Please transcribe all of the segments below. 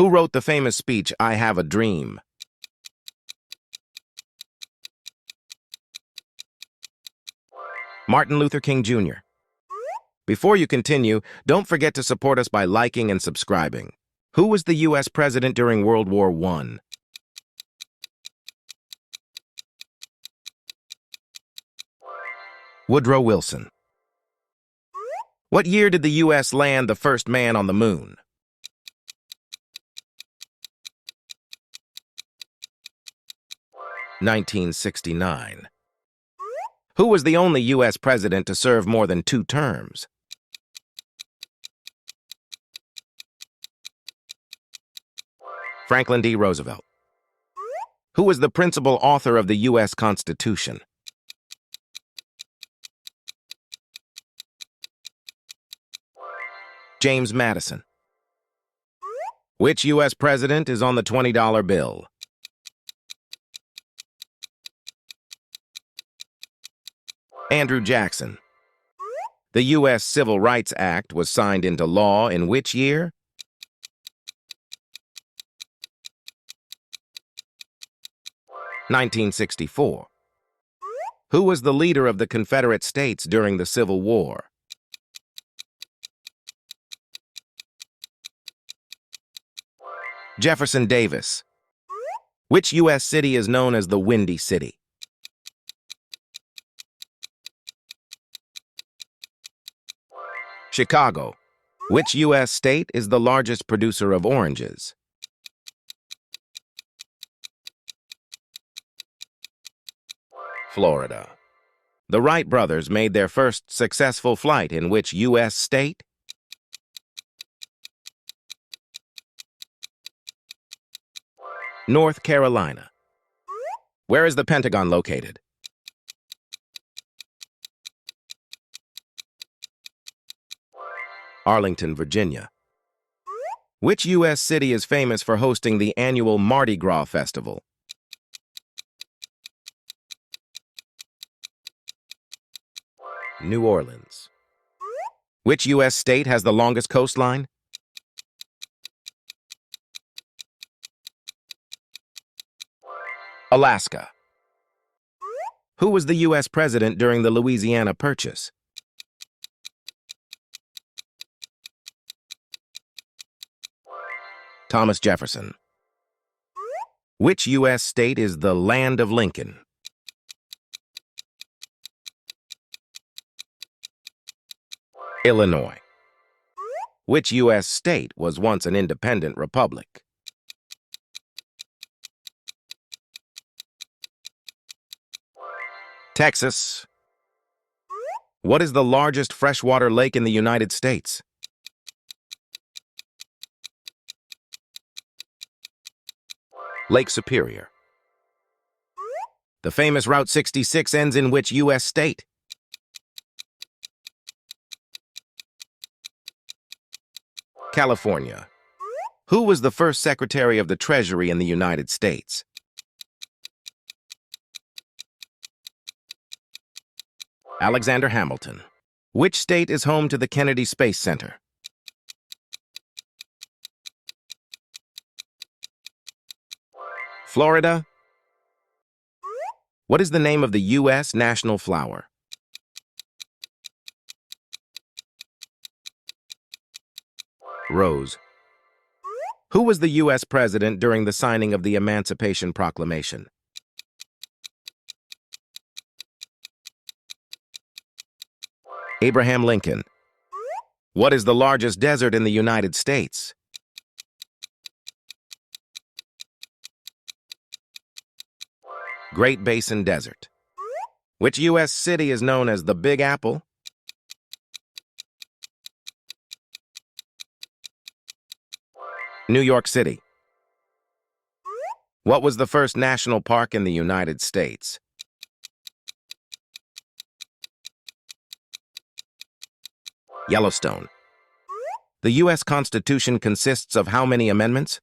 Who wrote the famous speech, "I Have a Dream"? Martin Luther King Jr. Before you continue, don't forget to support us by liking and subscribing. Who was the U.S. president during World War I? Woodrow Wilson. What year did the U.S. land the first man on the moon? (1969). Who was the only U.S. president to serve more than 2 terms? Franklin D. Roosevelt. Who was the principal author of the U.S. Constitution? James Madison. Which U.S. president is on the $20 bill? Andrew Jackson. The U.S. Civil Rights Act was signed into law in which year? (1964). Who was the leader of the Confederate States during the Civil War? Jefferson Davis. Which U.S. city is known as the Windy City? Chicago. Which U.S. state is the largest producer of oranges? Florida. The Wright brothers made their first successful flight in which U.S. state? North Carolina. Where is the Pentagon located? Arlington, Virginia. Which U.S. city is famous for hosting the annual Mardi Gras festival? New Orleans. Which U.S. state has the longest coastline? Alaska. Who was the U.S. president during the Louisiana Purchase? Thomas Jefferson. Which U.S. state is the land of Lincoln? Illinois. Which U.S. state was once an independent republic? Texas. What is the largest freshwater lake in the United States? Lake Superior. The famous Route 66 ends in which U.S. state? California. Who was the first Secretary of the Treasury in the United States? Alexander Hamilton. Which state is home to the Kennedy Space Center? Florida. What is the name of the U.S. national flower? Rose. Who was the U.S. president during the signing of the Emancipation Proclamation? Abraham Lincoln. What is the largest desert in the United States? Great Basin Desert. Which U.S. city is known as the Big Apple? New York City. What was the first national park in the United States? Yellowstone. The U.S. Constitution consists of how many amendments?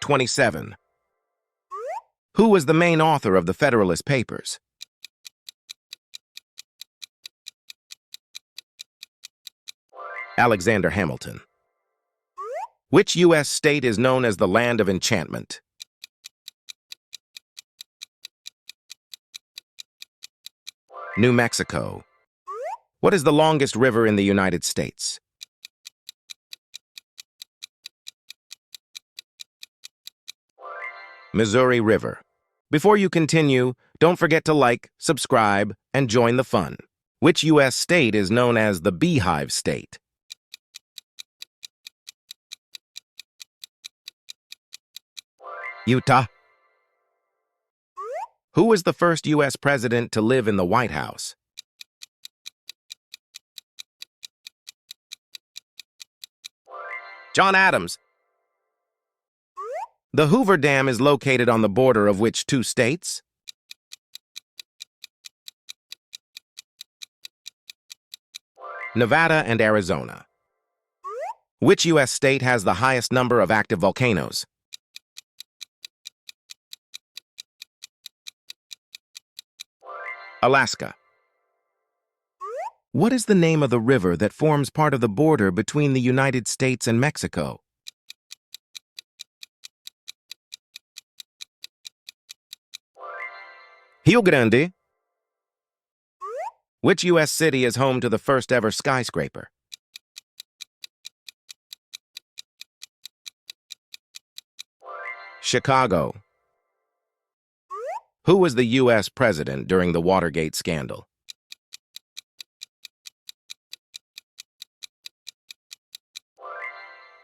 27. Who was the main author of the Federalist Papers? Alexander Hamilton. Which U.S. state is known as the land of enchantment? New Mexico. What is the longest river in the United States? Missouri River. Before you continue, don't forget to like, subscribe, and join the fun. Which U.S. state is known as the Beehive State? Utah. Who was the first U.S. president to live in the White House? John Adams. The Hoover Dam is located on the border of which two states? Nevada and Arizona. Which U.S. state has the highest number of active volcanoes? Alaska. What is the name of the river that forms part of the border between the United States and Mexico? Rio Grande. Which U.S. city is home to the first ever skyscraper? Chicago. Who was the U.S. president during the Watergate scandal?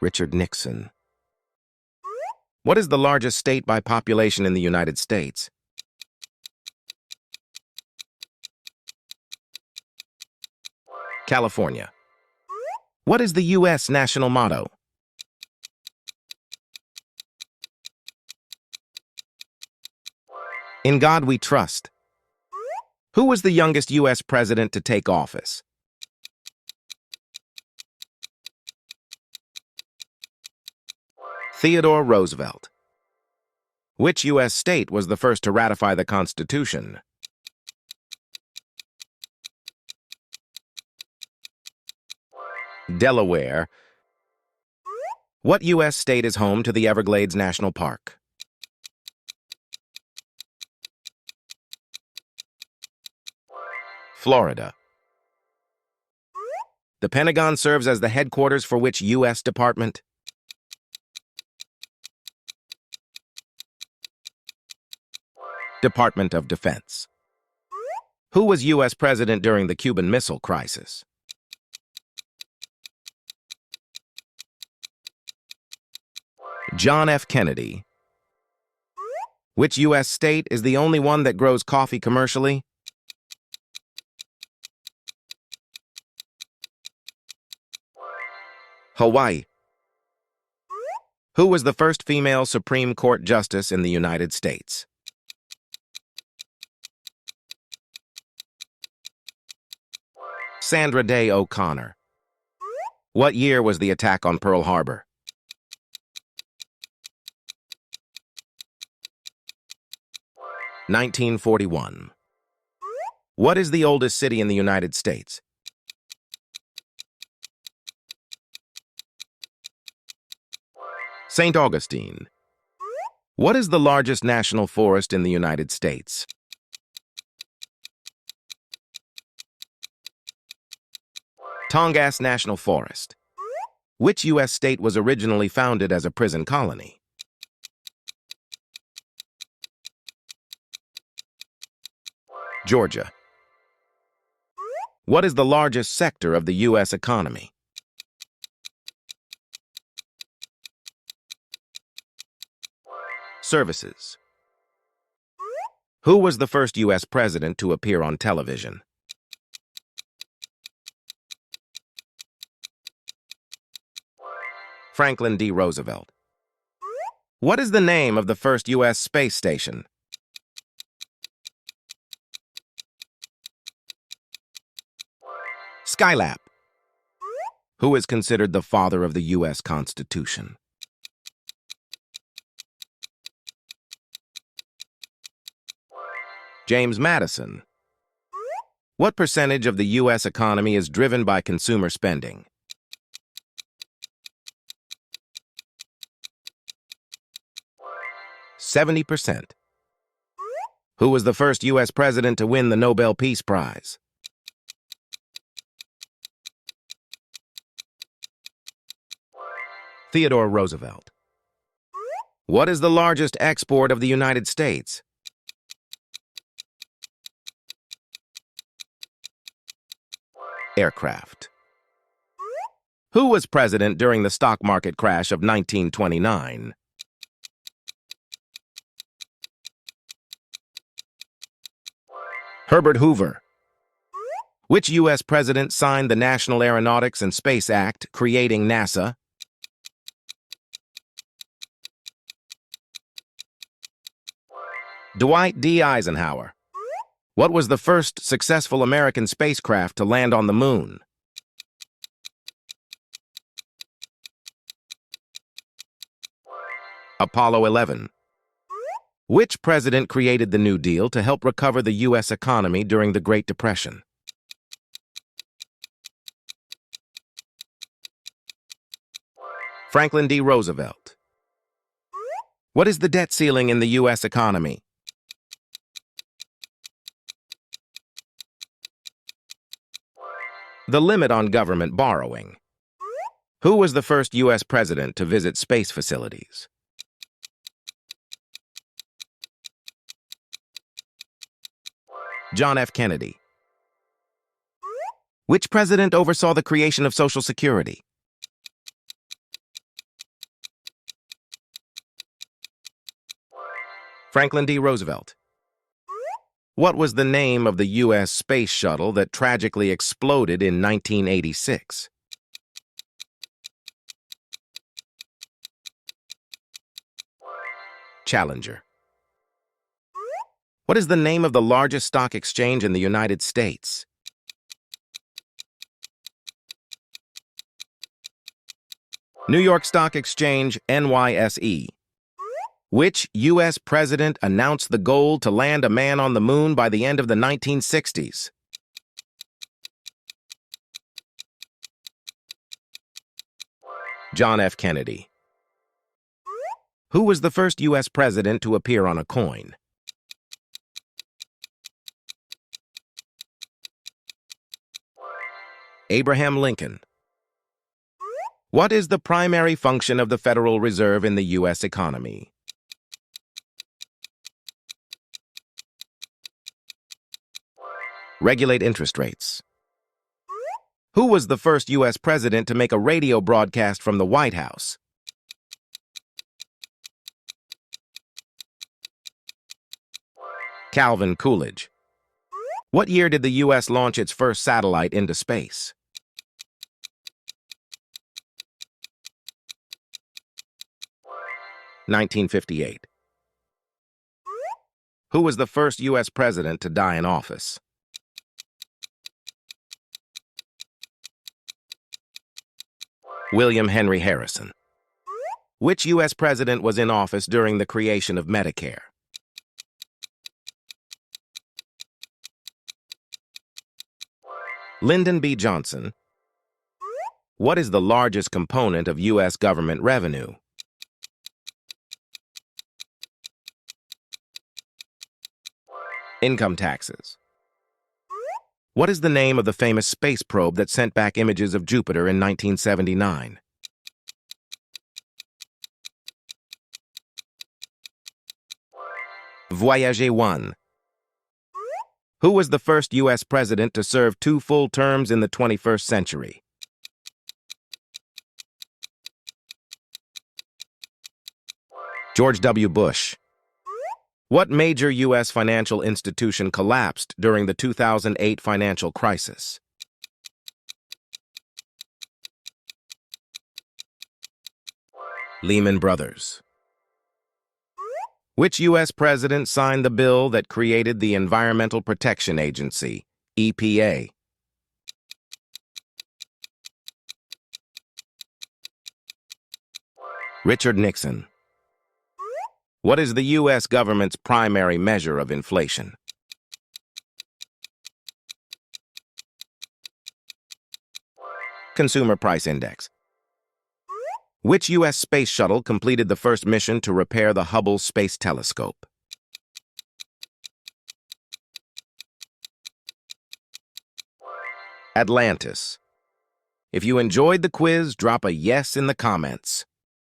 Richard Nixon. What is the largest state by population in the United States? California. What is the U.S. national motto? In God we trust. Who was the youngest U.S. president to take office? Theodore Roosevelt. Which U.S. state was the first to ratify the Constitution? Delaware. What U.S. state is home to the Everglades National Park? Florida. The Pentagon serves as the headquarters for which U.S. department? Department of Defense. Who was U.S. president during the Cuban Missile Crisis? John F. Kennedy. Which U.S. state is the only one that grows coffee commercially? Hawaii. Who was the first female Supreme Court justice in the United States? Sandra Day O'Connor. What year was the attack on Pearl Harbor? 1941. What is the oldest city in the United States? St. Augustine. What is the largest national forest in the United States? Tongass National Forest. Which U.S. state was originally founded as a prison colony? Georgia. What is the largest sector of the U.S. economy? Services. Who was the first U.S. president to appear on television? Franklin D. Roosevelt. What is the name of the first U.S. space station? Skylab. Who is considered the father of the U.S. Constitution? James Madison. What percentage of the U.S. economy is driven by consumer spending? 70%. Who was the first U.S. president to win the Nobel Peace Prize? Theodore Roosevelt. What is the largest export of the United States? Aircraft. Who was president during the stock market crash of 1929? Herbert Hoover. Which U.S. president signed the National Aeronautics and Space Act, creating NASA? Dwight D. Eisenhower. What was the first successful American spacecraft to land on the moon? Apollo 11. Which president created the New Deal to help recover the U.S. economy during the Great Depression? Franklin D. Roosevelt. What is the debt ceiling in the U.S. economy? The limit on government borrowing. Who was the first U.S. president to visit space facilities? John F. Kennedy. Which president oversaw the creation of Social Security? Franklin D. Roosevelt. What was the name of the U.S. space shuttle that tragically exploded in 1986? Challenger. What is the name of the largest stock exchange in the United States? New York Stock Exchange, NYSE. Which U.S. president announced the goal to land a man on the moon by the end of the 1960s? John F. Kennedy. Who was the first U.S. president to appear on a coin? Abraham Lincoln. What is the primary function of the Federal Reserve in the U.S. economy? Regulate interest rates. Who was the first U.S. president to make a radio broadcast from the White House? Calvin Coolidge. What year did the U.S. launch its first satellite into space? 1958. Who was the first U.S. president to die in office? William Henry Harrison. Which U.S. president was in office during the creation of Medicare? Lyndon B. Johnson. What is the largest component of U.S. government revenue? Income taxes. What is the name of the famous space probe that sent back images of Jupiter in 1979? Voyager 1. Who was the first U.S. president to serve 2 full terms in the 21st century? George W. Bush. What major U.S. financial institution collapsed during the 2008 financial crisis? Lehman Brothers. Which U.S. president signed the bill that created the Environmental Protection Agency, EPA? Richard Nixon. What is the U.S. government's primary measure of inflation? Consumer Price Index. Which U.S. space shuttle completed the first mission to repair the Hubble Space Telescope? Atlantis. If you enjoyed the quiz, drop a yes in the comments.